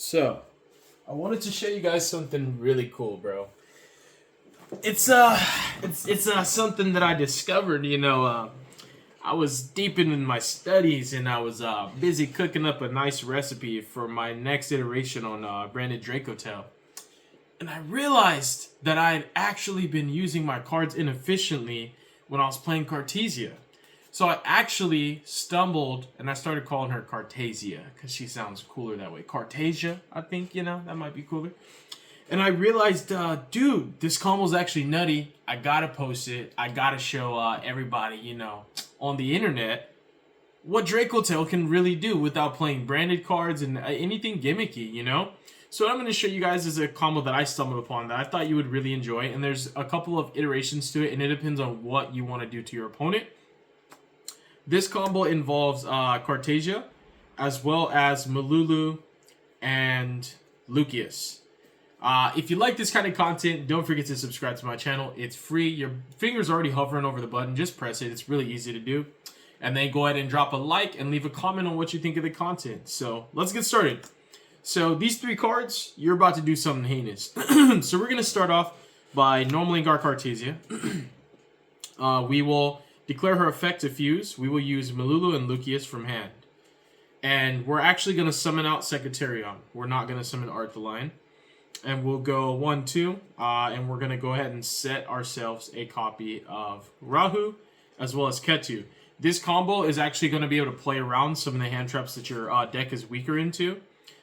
So, I wanted to show you guys something really cool, bro. It's something that I discovered. I was deep in my studies and I was busy cooking up a nice recipe for my next iteration on branded Dracotail. And I realized that I had actually been using my cards inefficiently when I was playing Cartesia. So I actually stumbled and I started calling her Cartesia because she sounds cooler that way. Cartesia, I think, that might be cooler. And I realized, dude, this combo's actually nutty. I gotta post it. I gotta show everybody, on the internet what Dracotail can really do without playing branded cards and anything gimmicky. So what I'm going to show you guys is a combo that I stumbled upon that I thought you would really enjoy. And there's a couple of iterations to it, and it depends on what you want to do to your opponent. This combo involves Cartesia, as well as Malulu and Lucius. If you like this kind of content, don't forget to subscribe to my channel. It's free. Your finger's already hovering over the button. Just press it. It's really easy to do. And then go ahead and drop a like and leave a comment on what you think of the content. So let's get started. So these three cards, you're about to do something heinous. So we're going to start off by normaling our Cartesia. We will declare her effect to fuse. We will use Malulu and Lucius from hand. And we're actually going to summon out Secretarion. We're not going to summon Arthalion. And we'll go 1-2. And we're going to go ahead and set ourselves a copy of Rahu as well as Ketu. This combo is actually going to be able to play around some of the hand traps that your deck is weaker into.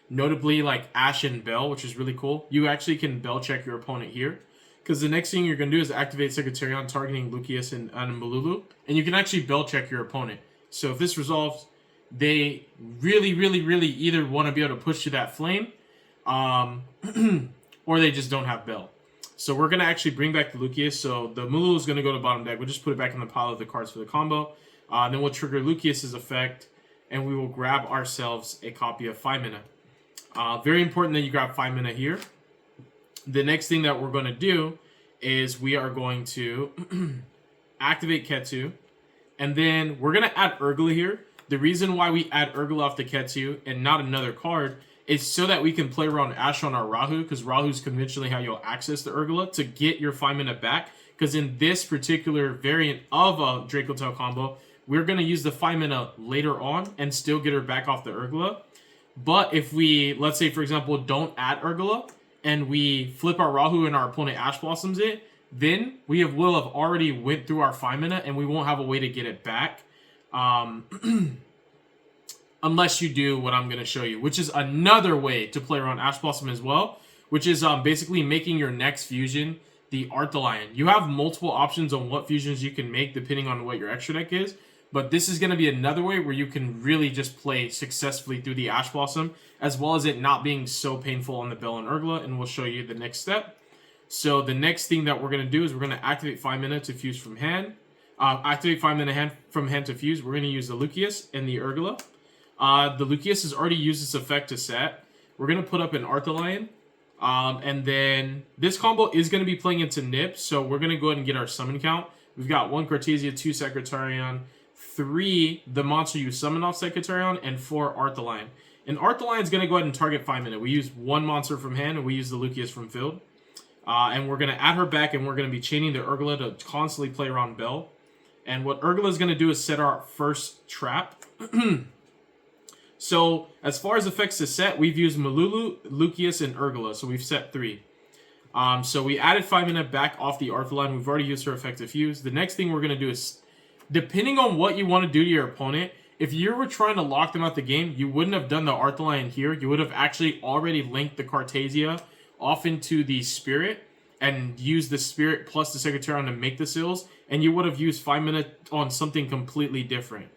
Notably like Ash and Bell, which is really cool. You actually can Bell check your opponent here. Because the next thing you're going to do is activate Secretarion targeting Lucius and Malulu. And you can actually Bell check your opponent. So if this resolves, they really either want to be able to push to that flame. Or they just don't have Bell. So we're going to actually bring back the Lucius. So the Malulu is going to go to bottom deck. We'll just put it back in the pile of the cards for the combo. Then we'll trigger Lucius's effect. And we will grab ourselves a copy of 5 mana. Very important that you grab 5 mana here. The next thing that we're going to do is we are going to activate Ketu. And then we're going to add Urgla here. The reason why we add Urgla off the Ketu and not another card is so that we can play around Ash on our Rahu. Because Rahu is conventionally how you'll access the Urgla to get your 5 mana back. Because in this particular variant of a Dracotail combo, we're going to use the 5 mana later on and still get her back off the Urgla. But if we, let's say, for example, don't add Urgla, and we flip our Rahu and our opponent Ash Blossoms it, then we will have already went through our 5 mana and we won't have a way to get it back. Unless you do what I'm going to show you, which is another way to play around Ash Blossom as well, which is basically making your next fusion the Arthalion. You have multiple options on what fusions you can make depending on what your extra deck is. But this is going to be another way where you can really just play successfully through the Ash Blossom, as well as it not being so painful on the Bell and Urgla, and we'll show you the next step. So the next thing that we're going to do is we're going to activate 5 mana to fuse from hand. Activate 5 mana from hand to fuse. We're going to use the Lucius and the Urgla. The Lucius has already used its effect to set. We're going to put up an Arthalion. And then this combo is going to be playing into Nip, so we're going to go ahead and get our summon count. We've got 1 Cartesia, 2 Secretarion, 3 the monster you summon off Secretarion, and 4 Arthalion. And Arthalion is going to go ahead and target 5 mana. We use 1 monster from hand, and we use the Lucius from field. And we're going to add her back, and we're going to be chaining the Urgla to constantly play around Bell. And what Urgla is going to do is set our first trap. So, as far as effects to set, we've used Malulu, Lucius, and Urgla. So we've set 3. So we added 5 mana back off the Arthalion. We've already used her effect to fuse. The next thing we're going to do is, depending on what you want to do to your opponent, if you were trying to lock them out the game, you wouldn't have done the Arthalion here. You would have actually already linked the Cartesia off into the Spirit and used the Spirit plus the Secretarion to make the seals, and you would have used 5 mana on something completely different.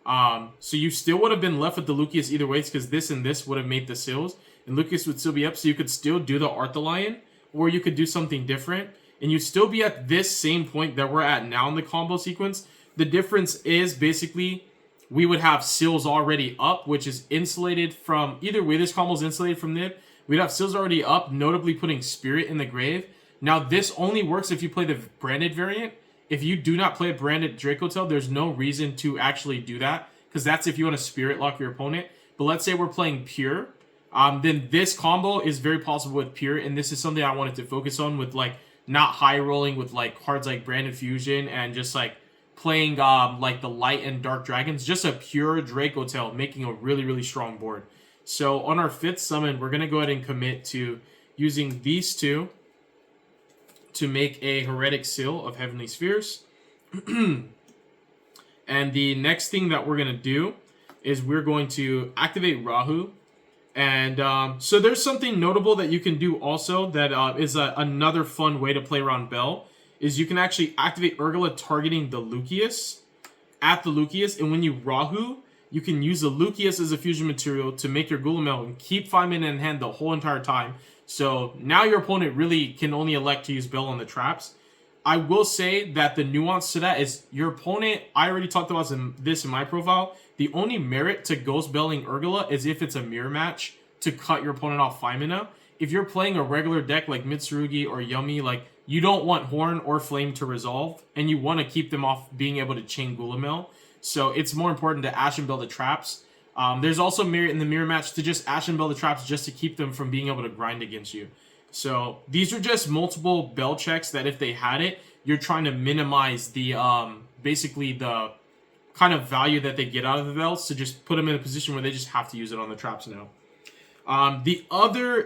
So you still would have been left with the Lucius either ways, because this and this would have made the seals, and Lucius would still be up, so you could still do the Arthalion, or you could do something different, and you'd still be at this same point that we're at now in the combo sequence. The difference is basically we would have seals already up, which is insulated from, either way this combo is insulated from Nib. We'd have seals already up, notably putting Spirit in the grave. Now this only works if you play the branded variant. If you do not play a branded Dracotail, there's no reason to actually do that, because that's if you want to Spirit lock your opponent. But let's say we're playing pure. then this combo is very possible with Pure, and this is something I wanted to focus on with like not high rolling with like cards like Branded Fusion and just like playing like the Light and Dark Dragons, just a pure Dracotail, making a really, really strong board. So on our 5th summon, we're going to go ahead and commit to using these two to make a Heretic Seal of Heavenly Spheres. And the next thing that we're going to do is we're going to activate Rahu. And so there's something notable that you can do also that is another fun way to play around Bell, is you can actually activate Urgula targeting the Lucius at the Lucius, and when you Rahu, you can use the Lucius as a fusion material to make your Gulamel and keep 5 mana in hand the whole entire time. So now your opponent really can only elect to use Bell on the traps. I will say that the nuance to that is your opponent, I already talked about this in my profile, the only merit to Ghost Belling Urgula is if it's a mirror match to cut your opponent off 5 mana. If you're playing a regular deck like Mitsurugi or Yummy, like you don't want Horn or Flame to resolve, and you want to keep them off being able to chain Gulamel. So it's more important to Ashen Bell the traps. There's also merit in the mirror match to just Ashen Bell the traps just to keep them from being able to grind against you. So these are just multiple Bell checks that if they had it, you're trying to minimize the basically the kind of value that they get out of the Bells to just put them in a position where they just have to use it on the traps now. The other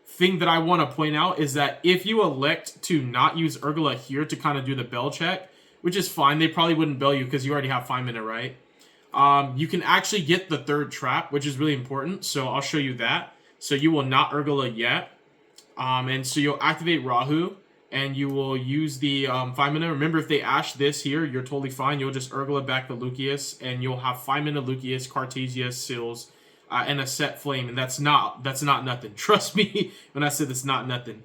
thing that I want to point out is that if you elect to not use Urgula here to kind of do the Bell check, which is fine, they probably wouldn't Bell you because you already have 5 mana, right? You can actually get the 3rd trap, which is really important, so I'll show you that. So you will not Urgula yet, and so you'll activate Rahu, and you will use the 5 mana. Remember, if they Ash this here, you're totally fine. You'll just Urgula back the Lucius, and you'll have 5 mana Lucius, Cartesia, Seals, and a set Flame, and that's not nothing. Trust me when I said it's not nothing.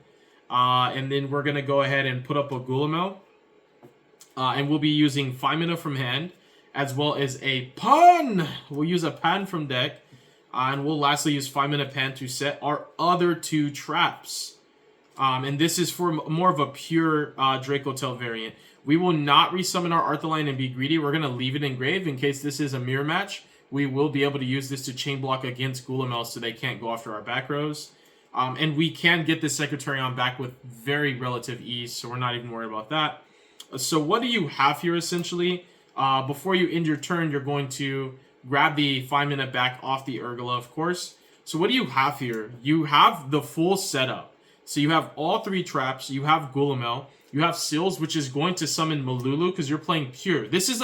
And then we're gonna go ahead and put up a Gulamel, and we'll be using 5 mana from hand, as well as a Pan. We'll use a Pan from deck, and we'll lastly use 5 mana Pan to set our other 2 traps. And this is for more of a pure Dracotail variant. We will not resummon our Arthaline and be greedy. We're going to leave it in grave in case this is a mirror match. We will be able to use this to chain block against Gulamel so they can't go after our back rows. And we can get this Secretarion back with very relative ease, so we're not even worried about that. So what do you have here essentially? Before you end your turn, you're going to grab the 5 mana back off the Urgula, of course. So what do you have here? You have the full setup. So you have all 3 traps, you have Gulamel, you have Seals, which is going to summon Malulu because you're playing pure. This is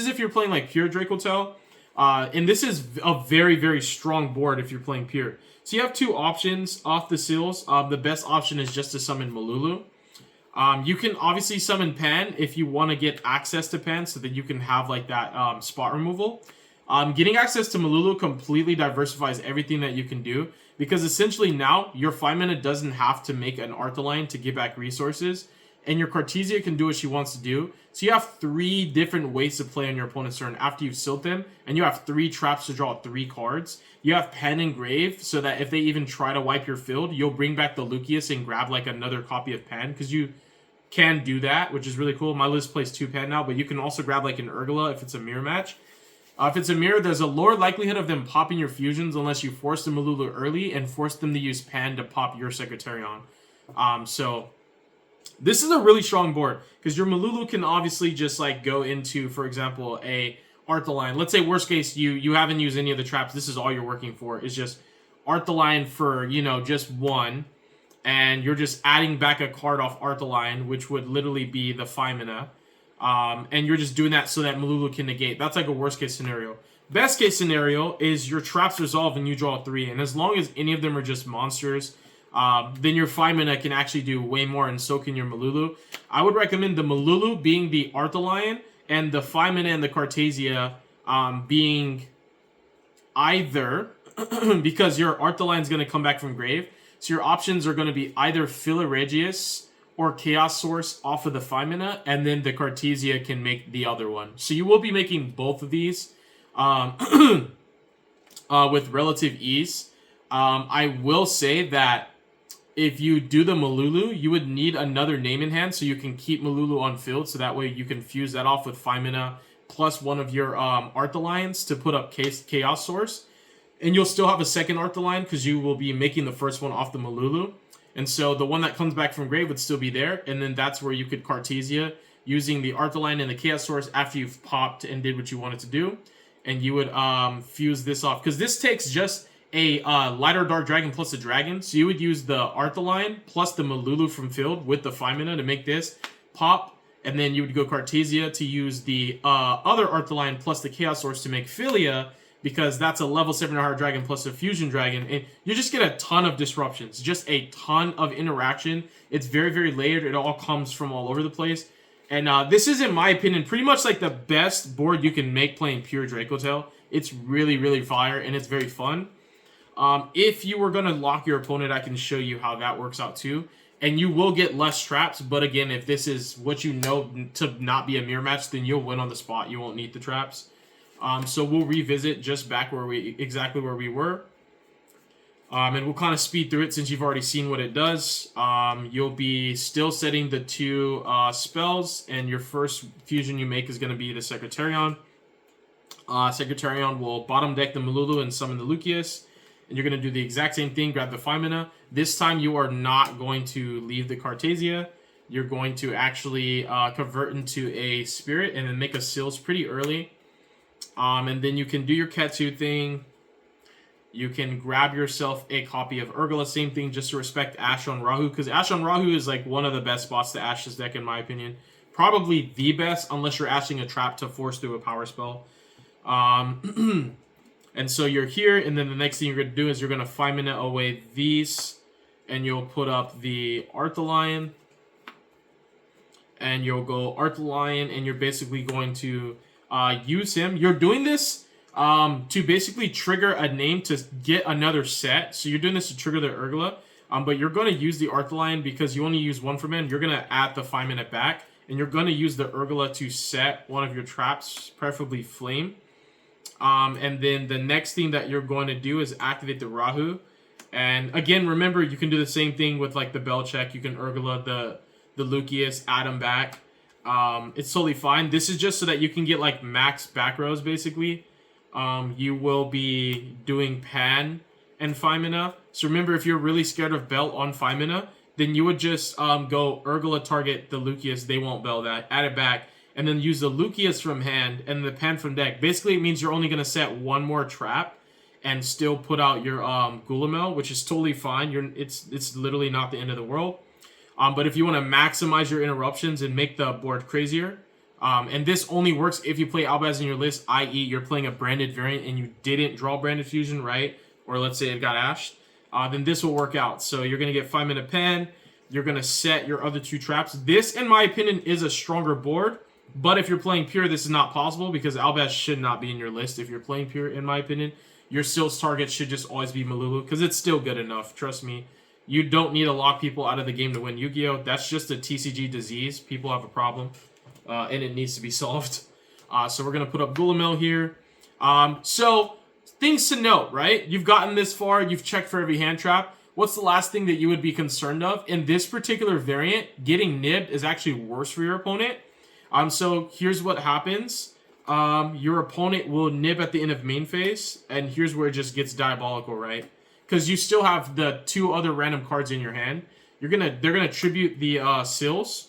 if you're playing like pure Dracotail, and this is a very, very strong board if you're playing pure. So you have 2 options off the Seals. The best option is just to summon Malulu. You can obviously summon Pan if you want to get access to Pan so that you can have like that spot removal. Getting access to Malulu completely diversifies everything that you can do, because essentially now your 5 mana doesn't have to make an Arthaline to get back resources, and your Cartesia can do what she wants to do. So you have 3 different ways to play on your opponent's turn after you've sealed them, and you have 3 traps to draw 3 cards. You have Pen and Grave, so that if they even try to wipe your field, you'll bring back the Lucius and grab like another copy of Pen, because you can do that, which is really cool. My list plays 2 Pen now, but you can also grab like an Urgula if it's a mirror match. If it's a mirror, there's a lower likelihood of them popping your fusions unless you force the Malulu early and force them to use Pan to pop your Secretarion. So this is a really strong board because your Malulu can obviously just like go into, for example, a Arthaline. Let's say worst case you haven't used any of the traps. This is all you're working for is just Arthaline for, you know, just 1, and you're just adding back a card off Arthaline, which would literally be the 5 mana. And you're just doing that so that Malulu can negate. That's like a worst case scenario. Best case scenario is your traps resolve and you draw 3. And as long as any of them are just monsters, then your 5 mana can actually do way more, and so can your Malulu. I would recommend the Malulu being the Arthaline and the 5 mana and the Cartesia being either, because your Arthaline is going to come back from grave. So your options are going to be either Philoregius or Chaos Source off of the 5 mana, and then the Cartesia can make the other one. So you will be making both of these with relative ease. I will say that if you do the Malulu, you would need another name in hand so you can keep Malulu on field, so that way you can fuse that off with 5 mana plus one of your Arthalines to put up Chaos Source. And you'll still have a second Arthaline because you will be making the first one off the Malulu. And so the one that comes back from grave would still be there. And then that's where you could Cartesia using the Arthaline and the Chaos Source after you've popped and did what you wanted to do. And you would fuse this off. Because this takes just a lighter Dark Dragon plus a dragon. So you would use the Arthaline plus the Malulu from field with the 5 mana to make this pop. And then you would go Cartesia to use the other Arthaline plus the Chaos Source to make Philia, because that's a level 7 or higher dragon plus a fusion dragon. And you just get a ton of disruptions, just a ton of interaction. It's very, very layered. It all comes from all over the place. And this is, in my opinion, pretty much like the best board you can make playing pure Dracotail. It's really, really fire, and it's very fun. If you were going to lock your opponent, I can show you how that works out too. And you will get less traps, but again, if this is what you know to not be a mirror match, then you'll win on the spot. You won't need the traps. So we'll revisit just back where exactly where we were. And we'll kind of speed through it since you've already seen what it does. You'll be still setting the 2 spells, and your first fusion you make is going to be the Secretarion. Secretarion will bottom deck the Malulu and summon the Lucius. And you're going to do the exact same thing, grab the 5 mana. This time you are not going to leave the Cartesia. You're going to actually convert into a Spirit and then make a Seals pretty early. And then you can do your Ketsu thing. You can grab yourself a copy of Urgula. Same thing, just to respect Ash on Rahu. Because Ash on Rahu is like one of the best spots to Ash this deck, in my opinion. Probably the best, unless you're ashing a trap to force through a power spell. And so you're here, and then the next thing you're going to do is you're going to 5 mana away these. And you'll put up the Arthaline. And you'll go Arthaline, and you're basically going to use him. You're doing this to basically trigger a name to get another set. So you're doing this to trigger the Urgula. But you're going to use the Arthaline because you only use 1 for mana. You're going to add the 5 mana back. And you're going to use the Urgula to set one of your traps, preferably Flame. And then the next thing that you're going to do is activate the Rahu. And again, remember, you can do the same thing with like the Bell Check. You can Urgula the Lucius, add him back. It's totally fine. This is just so that you can get like max back rows, basically. You will be doing Pan and 5 mana. So remember, if you're really scared of Bell on 5 mana, then you would just go Urgula target the Lucius. They won't Bell that. Add it back. And then use the Lucius from hand and the Pan from deck. Basically, it means you're only going to set 1 more trap and still put out your Gulamel, which is totally fine. It's literally not the end of the world. But if you want to maximize your interruptions and make the board crazier, and this only works if you play Albaz in your list, i.e. you're playing a branded variant and you didn't draw Branded Fusion, right? Or let's say it got ashed, then this will work out. So you're going to get 5 mana Pan. You're going to set your other 2 traps. This, in my opinion, is a stronger board. But if you're playing Pure, this is not possible because Albaz should not be in your list if you're playing Pure, in my opinion. Your Seals target should just always be Malulu because it's still good enough. Trust me. You don't need to lock people out of the game to win Yu-Gi-Oh! That's just a TCG disease. People have a problem, and it needs to be solved. So we're going to put up Gulamel here. So, things to note, right? You've gotten this far. You've checked for every hand trap. What's the last thing that you would be concerned of? In this particular variant, getting nibbed is actually worse for your opponent. So, here's what happens. Your opponent will nib at the end of main phase, and here's where it just gets diabolical, right? Because you still have the 2 other random cards in your hand. They're gonna tribute the Seals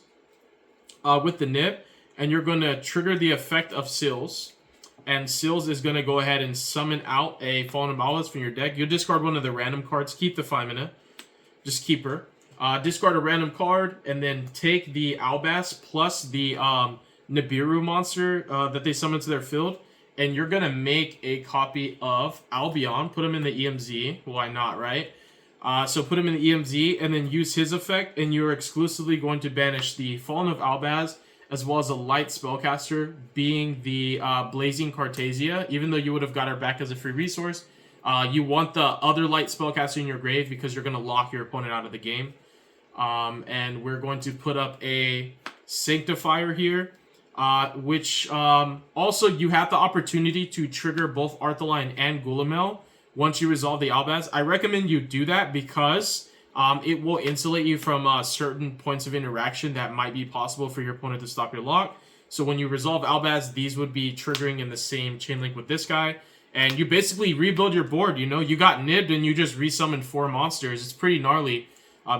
with the nib, and you're gonna trigger the effect of Seals. And Seals is gonna go ahead and summon out a Fallen Obelisk from your deck. You'll discard one of the random cards, keep the 5 mana, just keep her. Discard a random card, and then take the Albaz plus the Nibiru monster that they summon to their field. And you're going to make a copy of Albion. Put him in the EMZ. Why not, right? So put him in the EMZ and then use his effect. And you're exclusively going to banish the Fallen of Albaz as well as a light spellcaster, being the Blazing Cartesia. Even though you would have got her back as a free resource, you want the other light spellcaster in your grave because you're going to lock your opponent out of the game. And we're going to put up a Sanctifier here. Which also you have the opportunity to trigger both Arthaline and Gulamel once you resolve the Albaz. I recommend you do that because it will insulate you from certain points of interaction that might be possible for your opponent to stop your lock. So when you resolve Albaz, these would be triggering in the same chain link with this guy. And you basically rebuild your board, you know? You got nibbed and you just resummoned 4 monsters. It's pretty gnarly.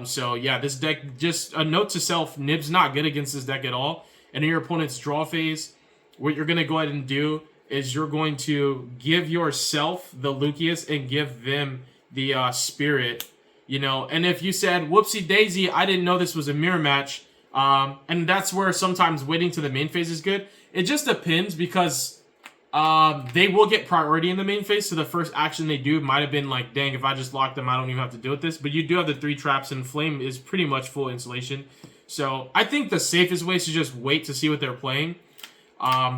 So yeah, this deck, just a note to self, Nib's not good against this deck at all. And in your opponent's draw phase, what you're going to go ahead and do is you're going to give yourself the Lucius and give them the Spirit, you know? And if you said, whoopsie daisy, I didn't know this was a mirror match, and that's where sometimes waiting to the main phase is good. It just depends because they will get priority in the main phase, so the first action they do might have been like, dang, if I just lock them, I don't even have to deal with this. But you do have the 3 traps, and Flame is pretty much full insulation. So I think the safest way is to just wait to see what they're playing.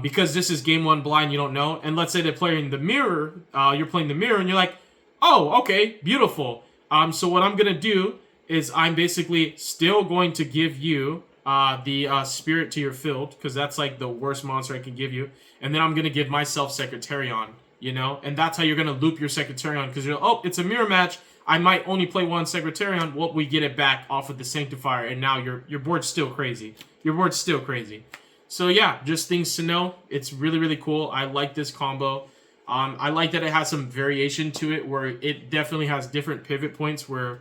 Because this is game 1 blind, you don't know. And let's say they're playing the mirror, you're playing the mirror, and you're like, oh, okay, beautiful. So what I'm going to do is I'm basically still going to give you the Spirit to your field, because that's like the worst monster I can give you. And then I'm going to give myself Secretarion, you know? And that's how you're going to loop your Secretarion, because you're, oh, it's a mirror match. I might only play 1 Secretarion. Well, we get it back off of the Sanctifier, and now your board's still crazy. Your board's still crazy. So yeah, just things to know. It's really, really cool. I like this combo. I like that it has some variation to it, where it definitely has different pivot points where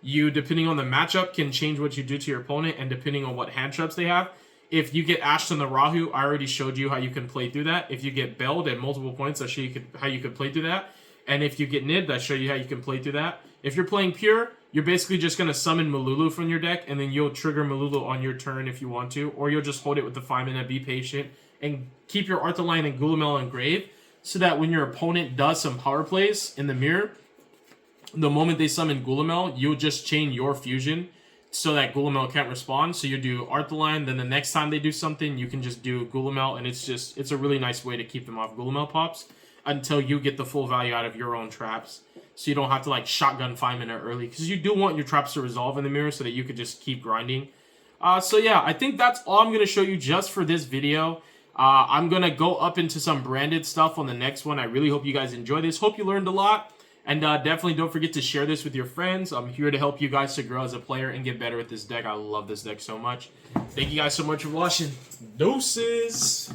you, depending on the matchup, can change what you do to your opponent, and depending on what hand traps they have. If you get Ashed on the Rahu, I already showed you how you can play through that. If you get Belled at multiple points, I show you how you can play through that. And if you get Nibbed, I show you how you can play through that. If you're playing Pure, you're basically just going to summon Malulu from your deck, and then you'll trigger Malulu on your turn if you want to, or you'll just hold it with the 5-mana, be patient, and keep your Arthaline and Gulamel in grave, so that when your opponent does some power plays in the mirror, the moment they summon Gulamel, you'll just chain your fusion so that Gulamel can't respond. So you do Arthaline, then the next time they do something, you can just do Gulamel, and it's a really nice way to keep them off Gulamel pops until you get the full value out of your own traps. So you don't have to like shotgun 5-mana early, because you do want your traps to resolve in the mirror so that you could just keep grinding. So yeah, I think that's all I'm going to show you just for this video. I'm going to go up into some branded stuff on the next one. I really hope you guys enjoy this. Hope you learned a lot. And definitely don't forget to share this with your friends. I'm here to help you guys to grow as a player and get better at this deck. I love this deck so much. Thank you guys so much for watching. Doses!